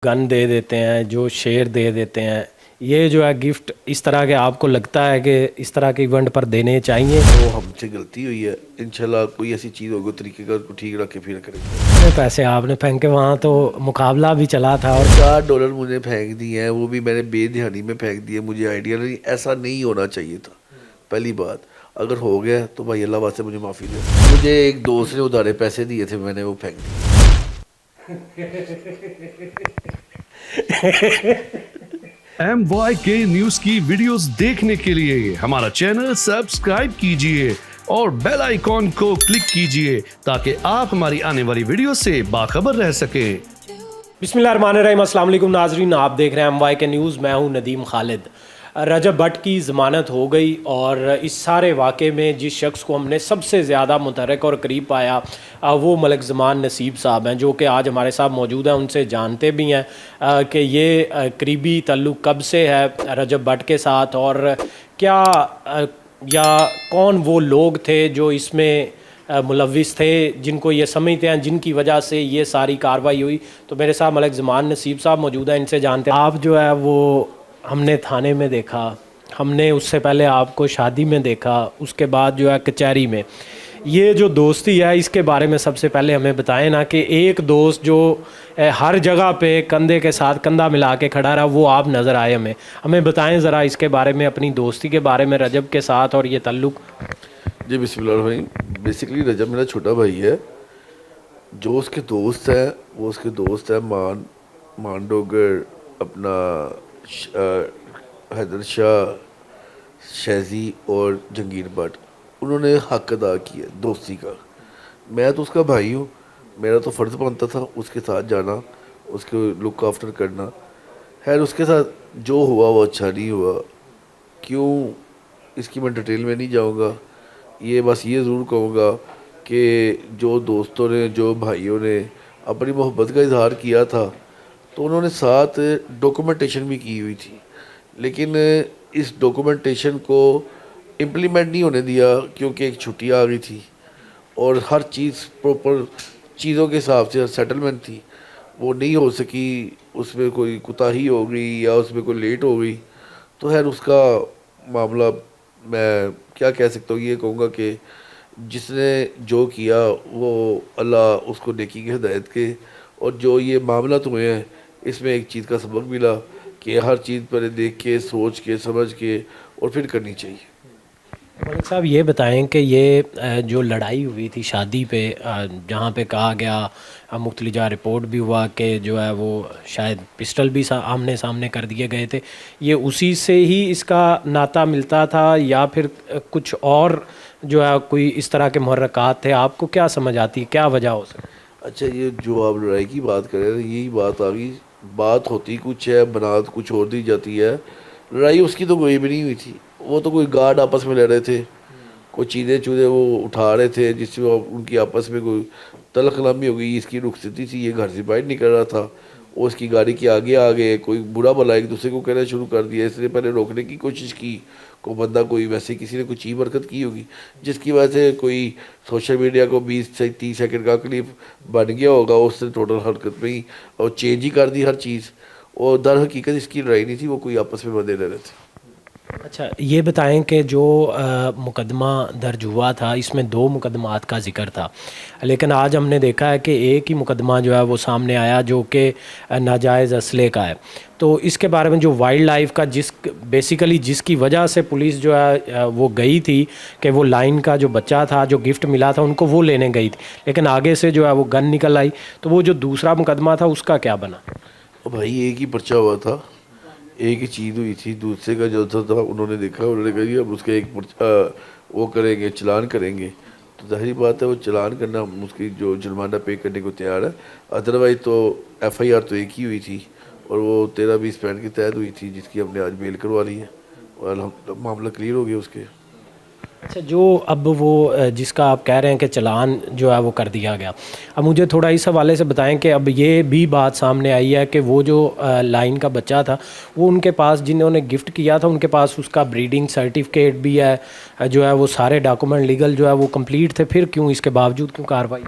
Gun दे देते हैं, जो शेर दे देते हैं, ये जो है गिफ्ट इस तरह के आपको लगता है कि इस तरह के इवेंट पर देने चाहिए? वो हमसे गलती हुई है, इंशाल्लाह कोई ऐसी चीज़ होगी तरीके का उसको ठीक रख के फिर करेंगे। कितने पैसे आपने फेंके? वहाँ तो मुकाबला भी चला था और $4 मुझे फेंक दिए हैं, वो भी मैंने बेध्यानी में फेंक दिए, मुझे आइडिया नहीं, ऐसा नहीं होना चाहिए था। पहली बात, अगर हो गया तो भाई अल्लाह वास्ते मुझे माफ़ी दे। मुझे एक दोस्त ने उधारे पैसे दिए थे, मैंने वो फेंक दिए। MYK न्यूज की वीडियोस देखने के लिए हमारा चैनल सब्सक्राइब कीजिए और बेल आइकॉन को क्लिक कीजिए ताकि आप हमारी आने वाली वीडियो से बाखबर रह सकें। बिस्मिल्लाहिर्रहमानिर्रहीम। अस्सलाम वालेकुम नाजरीन, आप देख रहे हैं MYK न्यूज़। मैं हूं नदीम खालिद। रजब भट्ट की ज़मानत हो गई और इस सारे वाक़े में जिस शख्स को हमने सबसे ज़्यादा मुतहर्रिक और करीब पाया वो मलिक ज़मान नसीब साहब हैं, जो कि आज हमारे साथ मौजूद हैं। उनसे जानते भी हैं कि ये करीबी ताल्लुक़ कब से है रजब भट्ट के साथ और क्या या कौन वो लोग थे जो इसमें मुलविस थे, जिनको ये समझते हैं, जिनकी वजह से ये सारी कार्रवाई हुई। तो मेरे साथ मलिक ज़मान नसीब साहब मौजूद हैं, इनसे जानते हैं। आप जो है वो हमने थाने में देखा, हमने उससे पहले आपको शादी में देखा, उसके बाद जो है कचहरी में। ये जो दोस्ती है इसके बारे में सबसे पहले हमें बताएं ना, कि एक दोस्त जो हर जगह पे कंधे के साथ कंधा मिला के खड़ा रहा, वो आप नज़र आए। हमें बताएं ज़रा इसके बारे में, अपनी दोस्ती के बारे में रजब के साथ और ये ताल्लुक़। जी बिस्मिल्लाह भाई, बेसिकली रजब मेरा छोटा भाई है। जो उसके दोस्त है वो उसके दोस्त है मांडोगर, अपना हैदर शाह, शहजी और जंगीर भट्ट। उन्होंने हक अदा किया दोस्ती का। मैं तो उसका भाई हूँ, मेरा तो फ़र्ज़ बनता था उसके साथ जाना, उसके लुक आफ्टर करना। खैर उसके साथ जो हुआ वो अच्छा नहीं हुआ। क्यों, इसकी मैं डिटेल में नहीं जाऊँगा। ये बस ये ज़रूर कहूँगा कि जो दोस्तों ने, जो भाइयों ने अपनी मोहब्बत का इजहार किया था, तो उन्होंने साथ डॉक्यूमेंटेशन भी की हुई थी, लेकिन इस डॉक्यूमेंटेशन को इम्प्लीमेंट नहीं होने दिया क्योंकि एक छुट्टी आ गई थी और हर चीज़ प्रॉपर चीज़ों के हिसाब से सेटलमेंट थी, वो नहीं हो सकी। उसमें कोई कोताही हो गई या उसमें कोई लेट हो गई, तो खैर उसका मामला मैं क्या कह सकता हूँ, ये कहूँगा कि जिसने जो किया वो अल्लाह उसको नेकी की हिदायत के। और जो ये मामला हुए हैं, इसमें एक चीज़ का सबक मिला कि हर चीज़ पर देख के, सोच के, समझ के और फिर करनी चाहिए। मलिक साहब ये बताएं कि ये जो लड़ाई हुई थी शादी पे, जहाँ पे कहा गया, मुख्तलिजा रिपोर्ट भी हुआ कि जो है वो शायद पिस्टल भी आमने सामने कर दिए गए थे, ये उसी से ही इसका नाता मिलता था या फिर कुछ और जो है कोई इस तरह के मुहर्रकात थे? आपको क्या समझ आती है, क्या वजह हो सकती? अच्छा, ये जो आप लड़ाई की बात कर रहे हैं, यही बात आ गई। बात होती कुछ है, बनात कुछ और दी जाती है। लड़ाई उसकी तो कोई भी नहीं हुई थी, वो तो कोई गार्ड आपस में लड़ रहे थे, कोई चीज़ें चूज़े वो उठा रहे थे, जिससे उनकी आपस में कोई तलख कलामी हो गई। इसकी रुखसती थी, ये घर से बाहर निकल रहा था, वो उसकी गाड़ी के आगे आ गए, कोई बुरा भला एक दूसरे को कहना शुरू कर दिया। इसलिए पहले रोकने की कोशिश की, को बंदा कोई वैसे किसी ने कोई चीज़ हरकत की होगी, जिसकी वजह से कोई सोशल मीडिया को 20 से 30 सेकंड का क्लिप बन गया होगा, उसने टोटल हरकत में ही और चेंज ही कर दी हर चीज़। और दर हकीकत इसकी लड़ाई नहीं थी, वो कोई आपस में बंधे रह रहे थे। अच्छा ये बताएं कि जो मुकदमा दर्ज हुआ था, इसमें 2 मुकदमात का ज़िक्र था, लेकिन आज हमने देखा है कि एक ही मुकदमा जो है वो सामने आया, जो कि नाजायज़ असले का है। तो इसके बारे में जो वाइल्ड लाइफ का बेसिकली जिसकी वजह से पुलिस जो है वो गई थी, कि वो लाइन का जो बच्चा था जो गिफ्ट मिला था उनको वो लेने गई थी, लेकिन आगे से जो है वो गन निकल आई। तो वो जो दूसरा मुकदमा था उसका क्या बना? भाई एक ही पर्चा हुआ था, एक ही चीज़ हुई थी। दूसरे का जो था उन्होंने देखा, उन्होंने कहा जी अब उसका एक वो करेंगे, चलान करेंगे। तो ज़ाहिर बात है वो चलान करना, उसकी जो जुर्माना पे करने को तैयार है। अदरवाइज़ तो FIR तो एक ही हुई थी और वो 13-20 पैंट के तहत हुई थी, जिसकी हमने आज बेल करवा ली है और मामला क्लियर हो गया उसके। अच्छा, जो अब वो जिसका आप कह रहे हैं कि चलान जो है वो कर दिया गया, अब मुझे थोड़ा इस हवाले से बताएं कि अब ये भी बात सामने आई है कि वो जो लाइन का बच्चा था, वो उनके पास, जिन्होंने गिफ्ट किया था, उनके पास उसका ब्रीडिंग सर्टिफिकेट भी है, जो है वो सारे डॉक्यूमेंट लीगल जो है वो कंप्लीट थे, फिर क्यों इसके बावजूद क्यों कार्रवाई?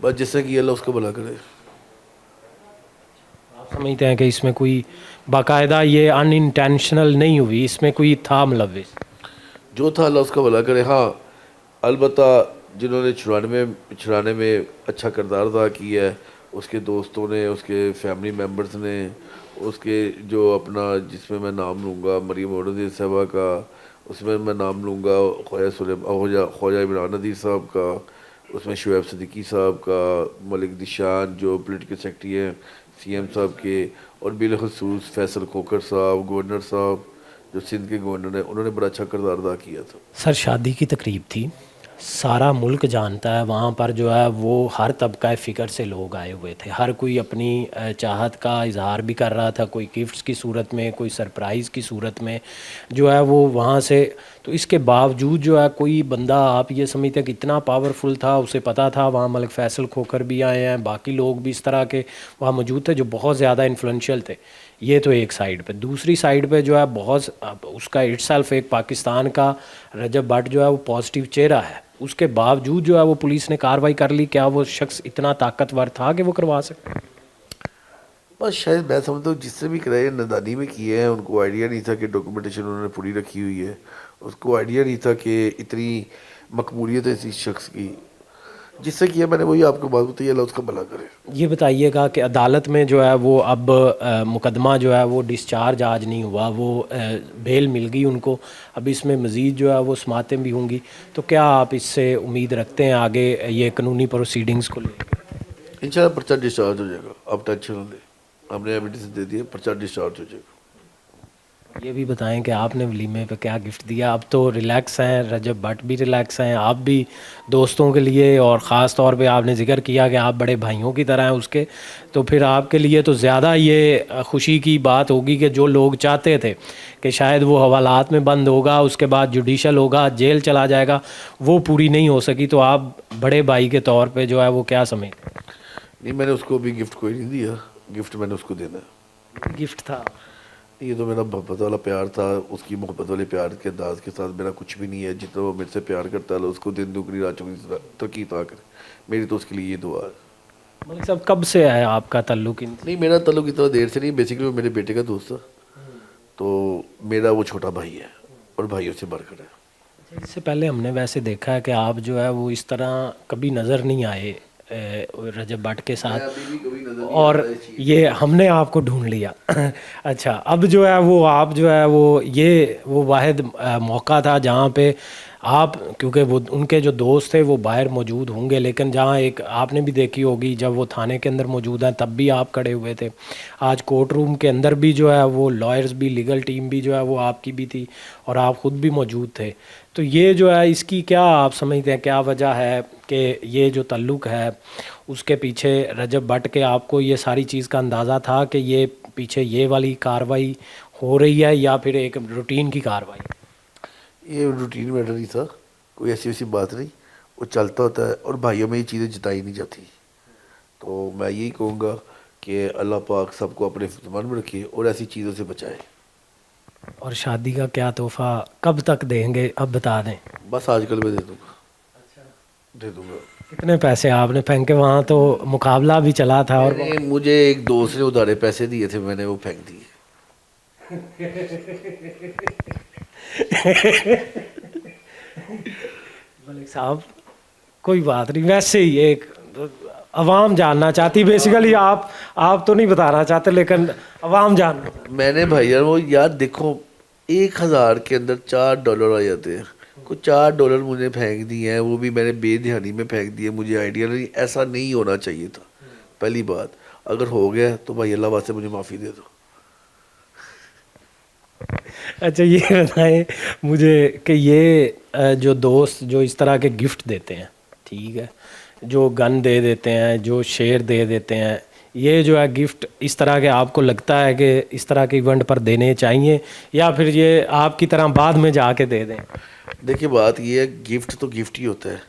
बस जैसा कि अल्लाह उसको भला करे। आप समझते हैं कि इसमें कोई बाकायदा ये अनइंटेंशनल नहीं हुई, इसमें कोई था मुलव्विस? जो था अल्लाह उसका भला करे। हाँ, अलबत्ता जिन्होंने छुड़ाने में अच्छा किरदार अदा किया है, उसके दोस्तों ने, उसके फैमिली मेम्बर्स ने, उसके जो अपना, जिसमें मैं नाम लूँगा मरीम औरंगज़ेब साहबा का, उसमें मैं नाम लूँगा ख्वाजा इमरान नज़ीर साहब का, उसमें शुएब सिद्दीकी साहब का, मलिक दिशान जो पॉलिटिकल सेक्रेटरी हैं सीएम साहब के, और बिलखसूस फैसल खोखर साहब, गवर्नर साहब जो सिंध के गवर्नर हैं, उन्होंने बड़ा अच्छा किरदार अदा किया था। सर शादी की तकरीब थी, सारा मुल्क जानता है, वहाँ पर जो है वो हर तबका फ़िक्र से लोग आए हुए थे, हर कोई अपनी चाहत का इजहार भी कर रहा था, कोई गिफ्ट्स की सूरत में, कोई सरप्राइज़ की सूरत में जो है वो वहाँ से। तो इसके बावजूद जो है कोई बंदा, आप ये समझते हैं कि इतना पावरफुल था, उसे पता था वहाँ मलिक फ़ैसल खोखर भी आए हैं, बाकी लोग भी इस तरह के वहाँ मौजूद थे जो बहुत ज़्यादा इन्फ्लुएंशियल थे। ये तो एक साइड पे, दूसरी साइड पे जो है बहुत उसका इटसेल्फ एक पाकिस्तान का रजब भट्ट जो है वो पॉजिटिव चेहरा है, उसके बावजूद जो है वो पुलिस ने कार्रवाई कर ली। क्या वो शख्स इतना ताकतवर था कि वो करवा सके? बस शायद मैं समझता हूँ जिससे भी कराए नदानी में किए हैं, उनको आइडिया नहीं था कि डॉक्यूमेंटेशन उन्होंने पूरी रखी हुई है, उसको आइडिया नहीं था कि इतनी मकबूलियत है इस शख्स की। जिससे किया मैंने वही आपको बात बताई, अल्लाह उसका भला करे। ये बताइएगा कि अदालत में जो है वो अब मुकदमा जो है वो डिस्चार्ज आज नहीं हुआ, वो बेल मिल गई उनको, अब इसमें मज़ीद जो है वो समातें भी होंगी, तो क्या आप इससे उम्मीद रखते हैं आगे ये कानूनी प्रोसीडिंग्स को लेकर? इंशाल्लाह पर्चा डिस्चार्ज हो जाएगा, आप टेंशन न लें, हमने एविडेंस दे दिए, पर्चा डिस्चार्ज हो जाएगा। ये भी बताएं कि आपने वलीमे पे क्या गिफ्ट दिया? अब तो रिलैक्स हैं, रजब भट्ट भी रिलैक्स हैं, आप भी दोस्तों के लिए, और ख़ास तौर पे आपने जिक्र किया कि आप बड़े भाइयों की तरह हैं उसके, तो फिर आपके लिए तो ज़्यादा ये खुशी की बात होगी कि जो लोग चाहते थे कि शायद वो हवालात में बंद होगा, उसके बाद जुडिशल होगा, जेल चला जाएगा, वो पूरी नहीं हो सकी, तो आप बड़े भाई के तौर पर जो है वो क्या समझते हैं? नहीं, मैंने उसको अभी गिफ्ट कोई नहीं दिया, गिफ्ट मैंने उसको देना है। गिफ्ट था ये तो मेरा मोहब्बत वाला प्यार था, उसकी मोहब्बत वाले प्यार के अंदाज के साथ मेरा कुछ भी नहीं है। जितना वो मेरे से प्यार करता है उसको दिन दुगनी रात चौगनी तरक्की ता करे, मेरी तो उसके लिए ये दुआ है। मलिक साहब कब से है आपका ताल्लुक इनसे? नहीं, मेरा ताल्लुक इतना देर से नहीं, बेसिकली वो मेरे बेटे का दोस्त था, तो मेरा वो छोटा भाई है और भाइयों से बढ़कर है। इससे पहले हमने वैसे देखा है कि आप जो है वो इस तरह कभी नज़र नहीं आए रजब भट्ट के साथ, और ये हमने आपको ढूंढ लिया। अच्छा, अब जो है वो आप जो है वो वाहिद मौका था जहाँ पे आप, क्योंकि वो उनके जो दोस्त थे वो बाहर मौजूद होंगे, लेकिन जहाँ एक आपने भी देखी होगी जब वो थाने के अंदर मौजूद हैं तब भी आप खड़े हुए थे, आज कोर्ट रूम के अंदर भी जो है वो लॉयर्स भी, लीगल टीम भी जो है वो आपकी भी थी और आप ख़ुद भी मौजूद थे। तो ये जो है इसकी क्या आप समझते हैं, क्या वजह है कि ये जो ताल्लुक़ है उसके पीछे रजब भट्ट के, आपको ये सारी चीज़ का अंदाज़ा था कि ये पीछे ये वाली कार्रवाई हो रही है या फिर एक रूटीन की कार्रवाई? ये रूटीन मैटर ही था, कोई ऐसी वैसी बात नहीं, वो चलता होता है और भाइयों में ये चीज़ें जताई नहीं जाती। तो मैं यही कहूँगा कि अल्लाह पाक सबको अपने फ़रमान में रखे और ऐसी चीज़ों से बचाए। और शादी का क्या तोहफ़ा कब तक देंगे, अब बता दें? बस आजकल मैं दे दूँगा। दे दूँगा। कितने पैसे आपने फेंके? वहाँ तो मुकाबला भी चला था और मुझे एक दोस्त ने उधारे पैसे दिए थे, मैंने वो फेंक दिए। मलिक साहब कोई बात नहीं, वैसे ही एक अवाम जानना चाहती, बेसिकली आप तो नहीं बताना चाहते लेकिन अवाम जानना। मैंने भाई यार वो यार देखो, 1000 के अंदर $4 आ जाते हैं, कुछ $4 मुझे फेंक दिए हैं, वो भी मैंने बेध्यानी में फेंक दिए, मुझे आइडिया नहीं, ऐसा नहीं होना चाहिए था। पहली बात, अगर हो गया तो भाई अल्लाह वास्ते मुझे माफ़ी दे दो। अच्छा, ये बताएं मुझे कि ये जो दोस्त जो इस तरह के गिफ्ट देते हैं, ठीक है, जो गन दे देते हैं, जो शेर दे देते हैं, ये जो है गिफ्ट इस तरह के आपको लगता है कि इस तरह के इवेंट पर देने चाहिए या फिर ये आपकी तरह बाद में जाके दे दें? देखिए बात ये है, गिफ्ट तो गिफ्ट ही होता है,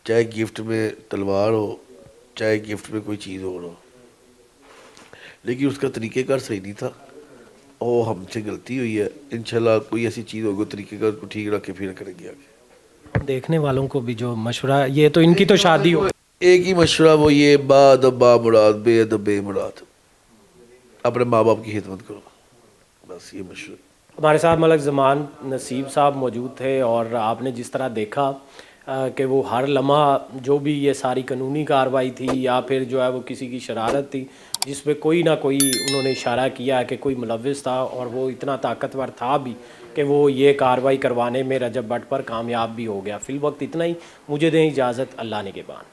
चाहे गिफ्ट में तलवार हो, चाहे गिफ्ट में कोई चीज़ हो, लेकिन उसका तरीक़ेकार सही नहीं था, वो हमसे गलती हुई है। इंशाल्लाह कोई ऐसी चीज़ होगी तरीक़ेकार को ठीक रख के फिर करेंगे आगे। देखने वालों को भी जो मशवरा, ये तो इनकी तो शादी हो, एक ही मशवरा, वो ये बा अदब बा मुराद, बे अदब बे मुराद। अपने माँ बाप की खिदमत करो, बस ये मशहूर। हमारे साथ मलक ज़मान नसीब साहब मौजूद थे और आपने जिस तरह देखा कि वो हर लम्हा जो भी ये सारी कानूनी कार्रवाई थी या फिर जो है वो किसी की शरारत थी जिस पे कोई ना कोई उन्होंने इशारा किया कि कोई मुलव्विस था और वो इतना ताकतवर था भी कि वो ये कार्रवाई करवाने में रजब भट्ट पर कामयाब भी हो गया। फ़िल वक्त इतना ही, मुझे दें इजाज़त, अल्लाह ने के बाद।